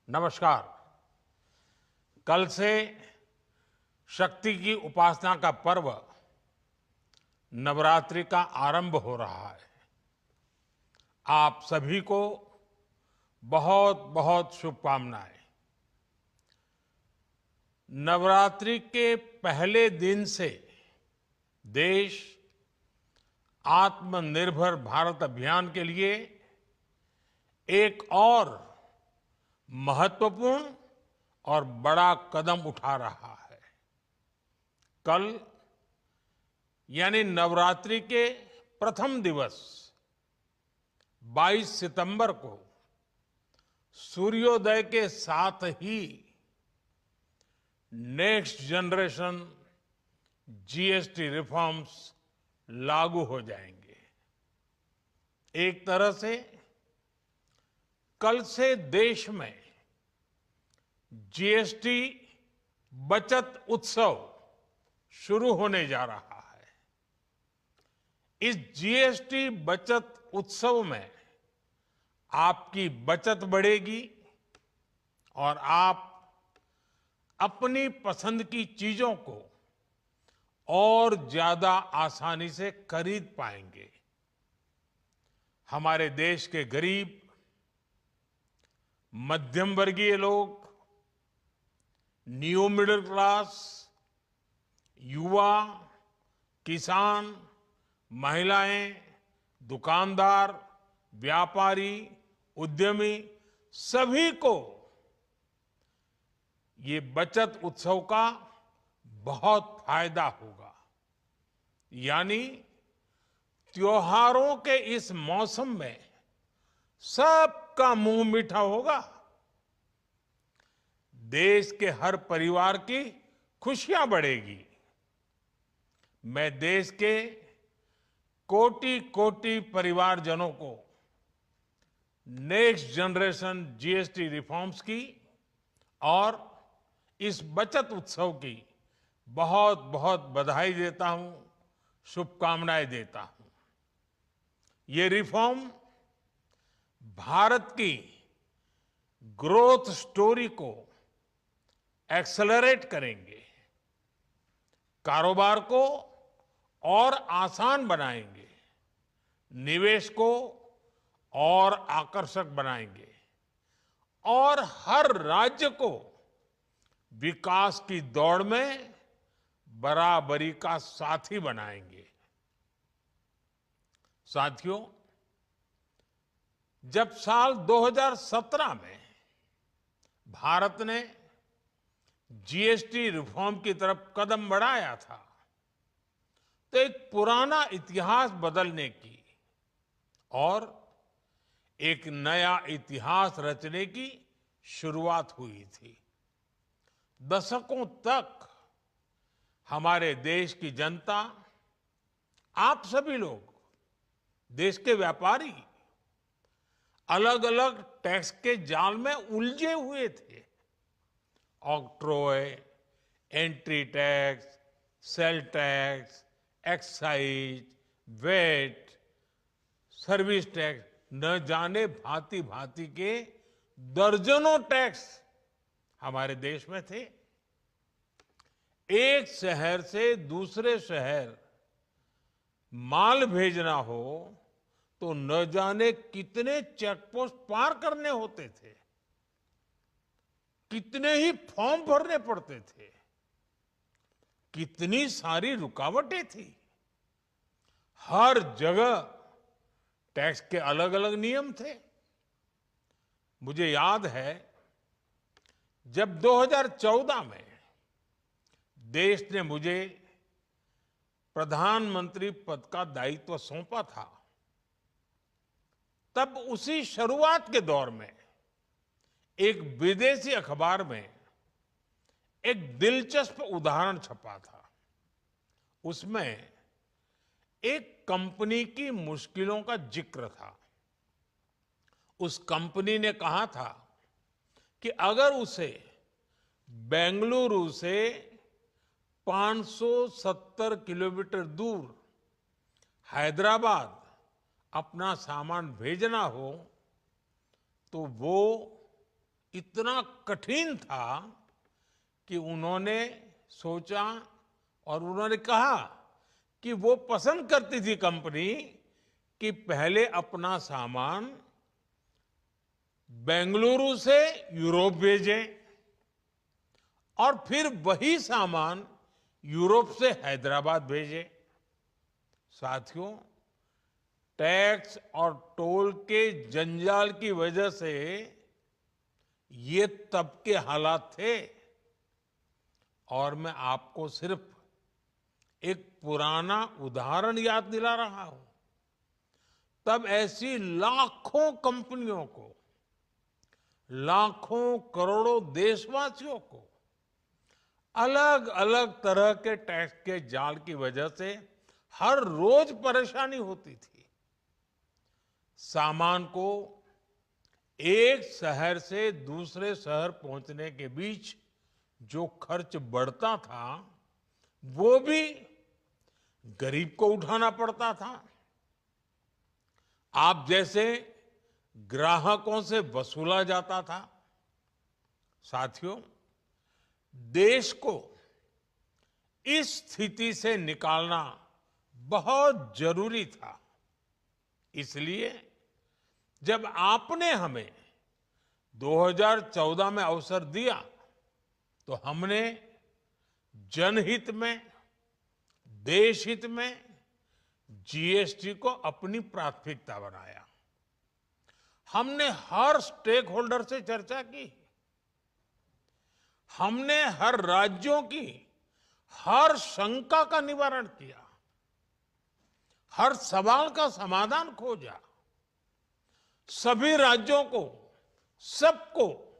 नमस्कार। कल से शक्ति की उपासना का पर्व नवरात्रि का आरंभ हो रहा है। आप सभी को बहुत बहुत शुभकामनाएं। नवरात्रि के पहले दिन से देश आत्मनिर्भर भारत अभियान के लिए एक और महत्वपूर्ण और बड़ा कदम उठा रहा है। कल यानी नवरात्रि के प्रथम दिवस 22 सितंबर को सूर्योदय के साथ ही नेक्स्ट जनरेशन जीएसटी रिफॉर्म्स लागू हो जाएंगे। एक तरह से कल से देश में जीएसटी बचत उत्सव शुरू होने जा रहा है। इस जीएसटी बचत उत्सव में आपकी बचत बढ़ेगी और आप अपनी पसंद की चीजों को और ज्यादा आसानी से खरीद पाएंगे। हमारे देश के गरीब, मध्यम वर्गीय लोग, न्यू मिडिल क्लास, युवा, किसान, महिलाएं, दुकानदार, व्यापारी, उद्यमी सभी को ये बचत उत्सव का बहुत फायदा होगा। यानी त्योहारों के इस मौसम में सबका मुंह मीठा होगा। देश के हर परिवार की खुशियां बढ़ेगी। मैं देश के कोटि कोटि परिवारजनों को नेक्स्ट जनरेशन जीएसटी रिफॉर्म्स की और इस बचत उत्सव की बहुत बहुत बधाई देता हूं, शुभकामनाएं देता हूं। ये रिफॉर्म भारत की ग्रोथ स्टोरी को एक्सेलरेट करेंगे, कारोबार को और आसान बनाएंगे, निवेश को और आकर्षक बनाएंगे और हर राज्य को विकास की दौड़ में बराबरी का साथी बनाएंगे। साथियों, जब साल 2017 में भारत ने जीएसटी रिफॉर्म की तरफ कदम बढ़ाया था तो एक पुराना इतिहास बदलने की और एक नया इतिहास रचने की शुरुआत हुई थी। दशकों तक हमारे देश की जनता, आप सभी लोग, देश के व्यापारी अलग अलग टैक्स के जाल में उलझे हुए थे। Octroi, entry tax, sale tax, excise, VAT, service tax, न जाने भांति भांति के दर्जनों टैक्स हमारे देश में थे। एक शहर से दूसरे शहर माल भेजना हो तो न जाने कितने चेकपोस्ट पार करने होते थे, कितने ही फॉर्म भरने पड़ते थे, कितनी सारी रुकावटें थी। हर जगह टैक्स के अलग अलग नियम थे। मुझे याद है जब 2014 में देश ने मुझे प्रधानमंत्री पद का दायित्व सौंपा था, तब उसी शुरुआत के दौर में एक विदेशी अखबार में एक दिलचस्प उदाहरण छपा था। उसमें एक कंपनी की मुश्किलों का जिक्र था। उस कंपनी ने कहा था कि अगर उसे बेंगलुरु से 570 किलोमीटर दूर हैदराबाद अपना सामान भेजना हो तो वो इतना कठिन था कि उन्होंने सोचा और उन्होंने कहा कि वो पसंद करती थी कंपनी कि पहले अपना सामान बेंगलुरु से यूरोप भेजें और फिर वही सामान यूरोप से हैदराबाद भेजें। साथियों, टैक्स और टोल के जंजाल की वजह से ये तब के हालात थे। और मैं आपको सिर्फ एक पुराना उदाहरण याद दिला रहा हूं। तब ऐसी लाखों कंपनियों को, लाखों करोड़ों देशवासियों को अलग अलग तरह के टैक्स के जाल की वजह से हर रोज परेशानी होती थी। सामान को एक शहर से दूसरे शहर पहुंचने के बीच जो खर्च बढ़ता था वो भी गरीब को उठाना पड़ता था। आप जैसे ग्राहकों से वसूला जाता था। साथियों, देश को इस स्थिति से निकालना बहुत जरूरी था। इसलिए जब आपने हमें 2014 में अवसर दिया तो हमने जनहित में, देश हित में जीएसटी को अपनी प्राथमिकता बनाया। हमने हर स्टेक होल्डर से चर्चा की। हमने हर राज्यों की हर शंका का निवारण किया, हर सवाल का समाधान खोजा। सभी राज्यों को, सबको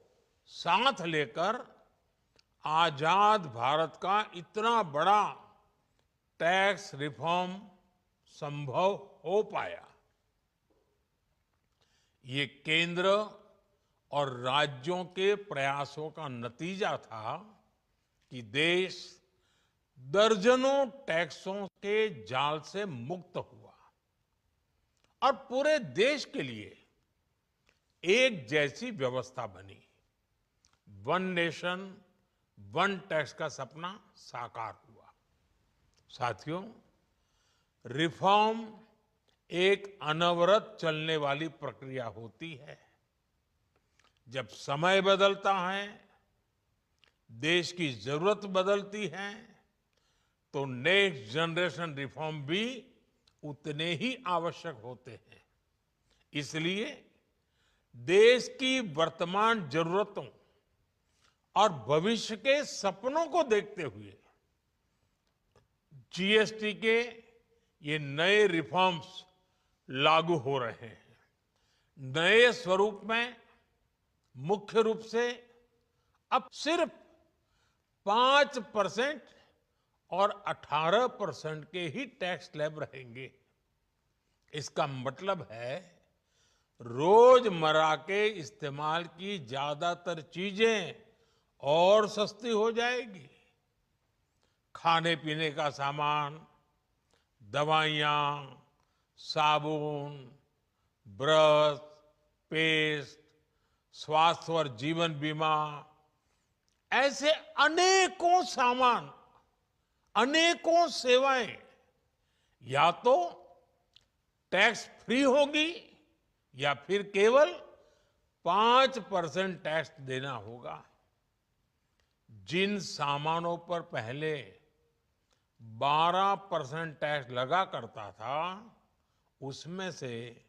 साथ लेकर आजाद भारत का इतना बड़ा टैक्स रिफॉर्म संभव हो पाया। ये केंद्र और राज्यों के प्रयासों का नतीजा था कि देश दर्जनों टैक्सों के जाल से मुक्त हुआ और पूरे देश के लिए एक जैसी व्यवस्था बनी। वन नेशन वन टैक्स का सपना साकार हुआ। साथियों, रिफॉर्म एक अनवरत चलने वाली प्रक्रिया होती है। जब समय बदलता है, देश की जरूरत बदलती है, तो नेक्स्ट जनरेशन रिफॉर्म भी उतने ही आवश्यक होते हैं। इसलिए देश की वर्तमान जरूरतों और भविष्य के सपनों को देखते हुए जीएसटी के ये नए रिफॉर्म्स लागू हो रहे हैं। नए स्वरूप में मुख्य रूप से अब सिर्फ 5% और 18% के ही टैक्स स्लैब रहेंगे। इसका मतलब है रोजमर्रा के इस्तेमाल की ज्यादातर चीजें और सस्ती हो जाएगी। खाने पीने का सामान, दवाइयां, साबुन, ब्रश, पेस्ट, स्वास्थ्य और जीवन बीमा, ऐसे अनेकों सामान, अनेकों सेवाएं या तो टैक्स फ्री होगी या फिर केवल 5% टैक्स देना होगा। जिन सामानों पर पहले 12% टैक्स लगा करता था, उसमें से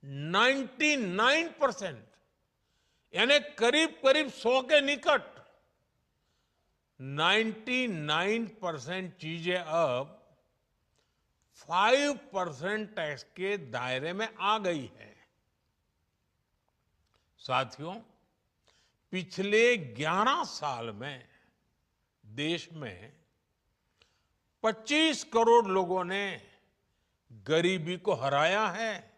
99% यानी करीब करीब 100 के निकट 99% चीजें अब 5% टैक्स के दायरे में आ गई है। साथियों, पिछले 11 साल में देश में 25 करोड़ लोगों ने गरीबी को हराया है,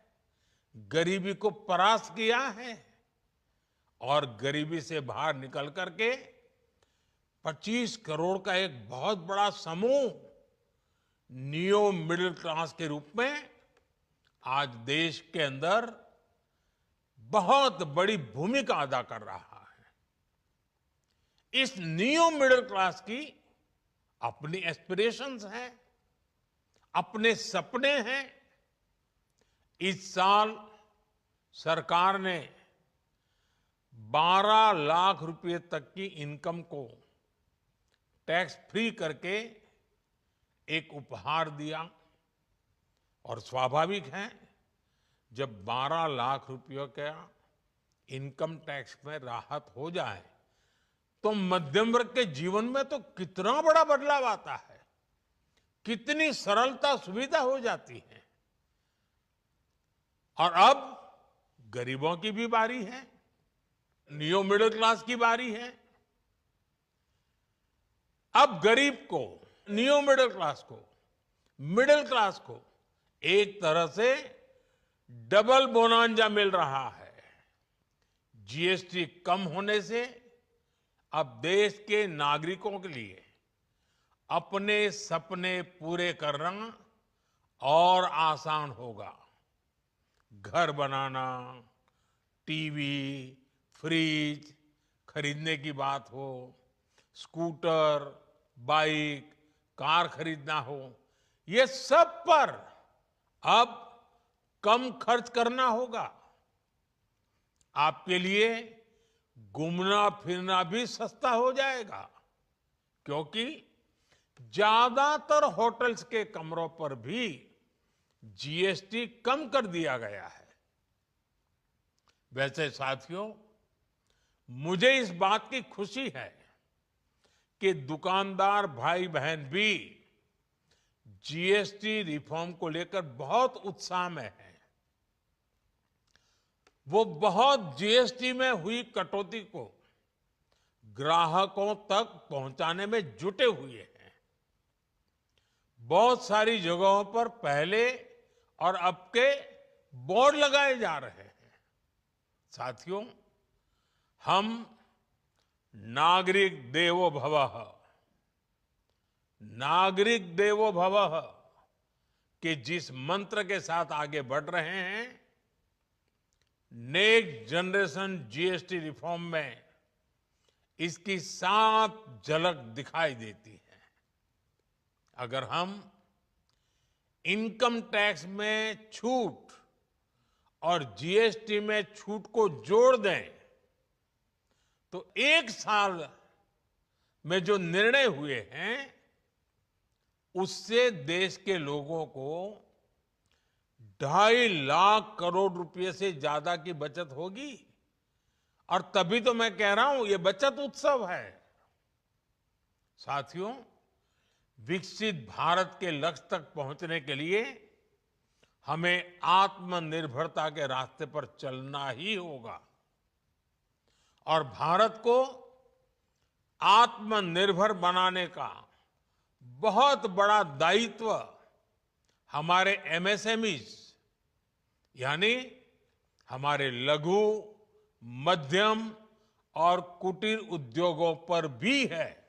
गरीबी को परास्त किया है और गरीबी से बाहर निकल करके 25 करोड़ का एक बहुत बड़ा समूह नियो मिडिल क्लास के रूप में आज देश के अंदर बहुत बड़ी भूमिका अदा कर रहा है। इस न्यू मिडिल क्लास की अपनी एस्पिरेशंस हैं, अपने सपने हैं। इस साल सरकार ने 12 लाख रुपए तक की इनकम को टैक्स फ्री करके एक उपहार दिया। और स्वाभाविक है, जब 12 लाख रुपयों का इनकम टैक्स में राहत हो जाए तो मध्यम वर्ग के जीवन में तो कितना बड़ा बदलाव आता है, कितनी सरलता सुविधा हो जाती है। और अब गरीबों की भी बारी है, न्यू मिडिल क्लास की बारी है। अब गरीब को, न्यू मिडिल क्लास को एक तरह से डबल बोनांजा मिल रहा है। जीएसटी कम होने से अब देश के नागरिकों के लिए अपने सपने पूरे करना और आसान होगा। घर बनाना, टीवी, फ्रिज खरीदने की बात हो, स्कूटर, बाइक, कार खरीदना हो, ये सब पर अब कम खर्च करना होगा। आपके लिए घूमना फिरना भी सस्ता हो जाएगा, क्योंकि ज्यादातर होटल्स के कमरों पर भी जीएसटी कम कर दिया गया है। वैसे साथियों, मुझे इस बात की खुशी है कि दुकानदार भाई बहन भी जीएसटी रिफॉर्म को लेकर बहुत उत्साह में हैं। वो बहुत जीएसटी में हुई कटौती को ग्राहकों तक पहुंचाने में जुटे हुए हैं। बहुत सारी जगहों पर पहले और अब के बोर्ड लगाए जा रहे हैं। साथियों, हम नागरिक देवो भवः के जिस मंत्र के साथ आगे बढ़ रहे हैं, नेक्स्ट जनरेशन जीएसटी रिफॉर्म में इसकी साफ झलक दिखाई देती है। अगर हम इनकम टैक्स में छूट और जीएसटी में छूट को जोड़ दें तो एक साल में जो निर्णय हुए हैं उससे देश के लोगों को 2.5 लाख करोड़ रुपए से ज्यादा की बचत होगी। और तभी तो मैं कह रहा हूं, ये बचत उत्सव है। साथियों, विकसित भारत के लक्ष्य तक पहुंचने के लिए हमें आत्मनिर्भरता के रास्ते पर चलना ही होगा। और भारत को आत्मनिर्भर बनाने का बहुत बड़ा दायित्व हमारे एमएसएमईज यानी हमारे लघु, मध्यम और कुटीर उद्योगों पर भी है,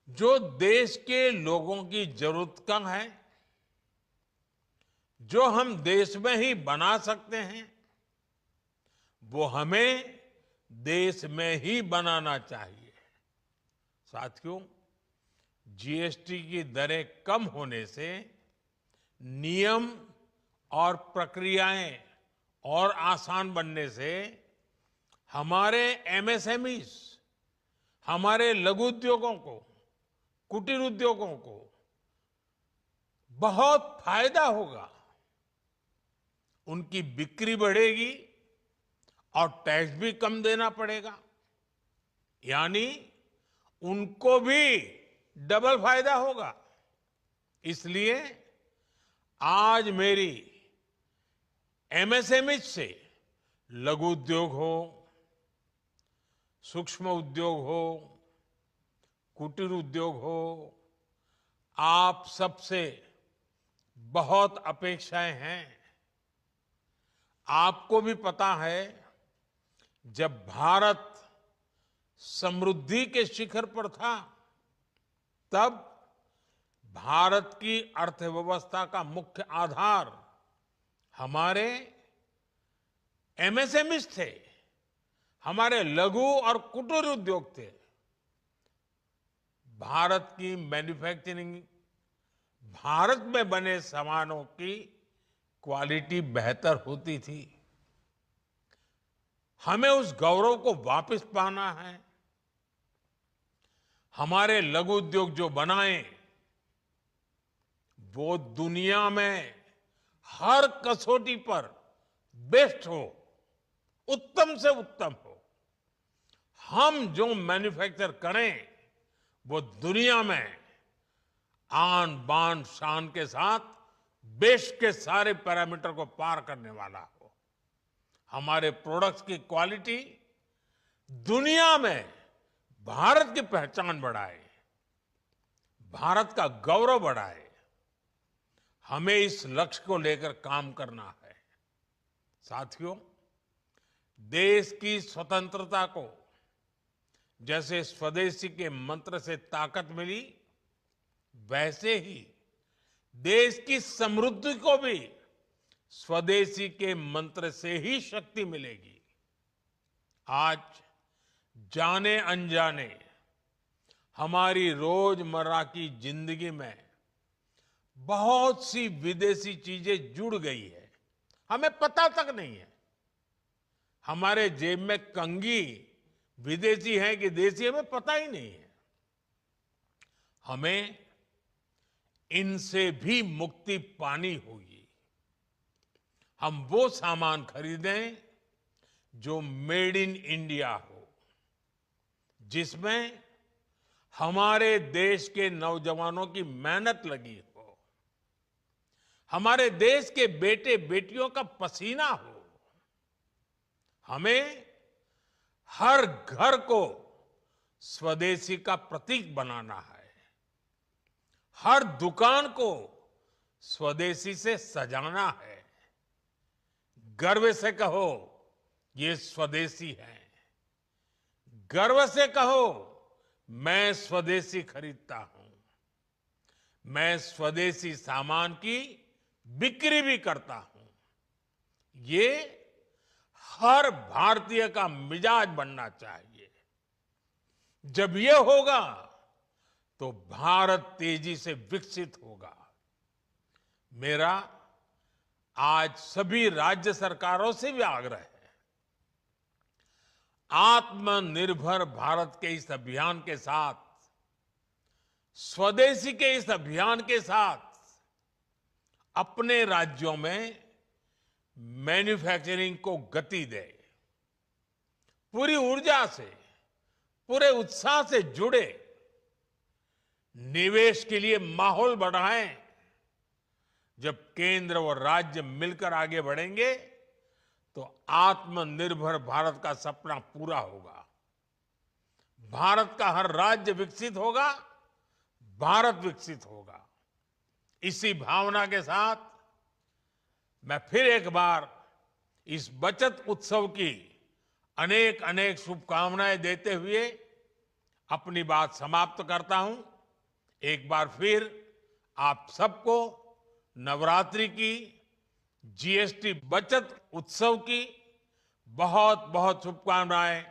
जो देश के लोगों की जरूरत का है, जो हम देश में ही बना सकते हैं, वो हमें देश में ही बनाना चाहिए। साथियों, जीएसटी की दरें कम होने से नियम और प्रक्रियाएं और आसान बनने से हमारे एमएसएमईज, हमारे लघु उद्योगों को, कुटीर उद्योगों को बहुत फायदा होगा। उनकी बिक्री बढ़ेगी और टैक्स भी कम देना पड़ेगा, यानी उनको भी डबल फायदा होगा। इसलिए आज मेरी एमएसएमई से लघु उद्योग हो, सूक्ष्म उद्योग हो, कुटीर उद्योग हो, आप सबसे बहुत अपेक्षाएं हैं। आपको भी पता है, जब भारत समृद्धि के शिखर पर था, तब भारत की अर्थव्यवस्था का मुख्य आधार हमारे एमएसएमईज थे, हमारे लघु और कुटीर उद्योग थे। भारत की मैन्युफैक्चरिंग, भारत में बने सामानों की क्वालिटी बेहतर होती थी। हमें उस गौरव को वापस पाना है। हमारे लघु उद्योग जो बनाए वो दुनिया में हर कसौटी पर बेस्ट हो, उत्तम से उत्तम हो। हम जो मैन्युफैक्चर करें वो दुनिया में आन बान शान के साथ देश के सारे पैरामीटर को पार करने वाला हो। हमारे प्रोडक्ट्स की क्वालिटी दुनिया में भारत की पहचान बढ़ाए, भारत का गौरव बढ़ाए। हमें इस लक्ष्य को लेकर काम करना है। साथियों, देश की स्वतंत्रता को जैसे स्वदेशी के मंत्र से ताकत मिली, वैसे ही देश की समृद्धि को भी स्वदेशी के मंत्र से ही शक्ति मिलेगी। आज जाने अनजाने हमारी रोजमर्रा की जिंदगी में बहुत सी विदेशी चीजें जुड़ गई है, हमें पता तक नहीं है। हमारे जेब में कंघी विदेशी है कि देसी, हमें पता ही नहीं है। हमें इनसे भी मुक्ति पानी होगी। हम वो सामान खरीदें जो मेड इन इंडिया हो, जिसमें हमारे देश के नौजवानों की मेहनत लगी हो, हमारे देश के बेटे बेटियों का पसीना हो। हमें हर घर को स्वदेशी का प्रतीक बनाना है, हर दुकान को स्वदेशी से सजाना है। गर्व से कहो ये स्वदेशी है, गर्व से कहो मैं स्वदेशी खरीदता हूं, मैं स्वदेशी सामान की बिक्री भी करता हूं। ये हर भारतीय का मिजाज बनना चाहिए। जब ये होगा तो भारत तेजी से विकसित होगा। मेरा आज सभी राज्य सरकारों से भी आग्रह है, आत्मनिर्भर भारत के इस अभियान के साथ, स्वदेशी के इस अभियान के साथ अपने राज्यों में मैन्युफैक्चरिंग को गति दे। पूरी ऊर्जा से, पूरे उत्साह से जुड़े, निवेश के लिए माहौल बढ़ाएं। जब केंद्र और राज्य मिलकर आगे बढ़ेंगे तो आत्मनिर्भर भारत का सपना पूरा होगा। भारत का हर राज्य विकसित होगा, भारत विकसित होगा। इसी भावना के साथ मैं फिर एक बार इस बचत उत्सव की अनेक अनेक शुभकामनाएं देते हुए अपनी बात समाप्त करता हूं। एक बार फिर आप सबको नवरात्रि की, जीएसटी बचत उत्सव की बहुत बहुत शुभकामनाएं।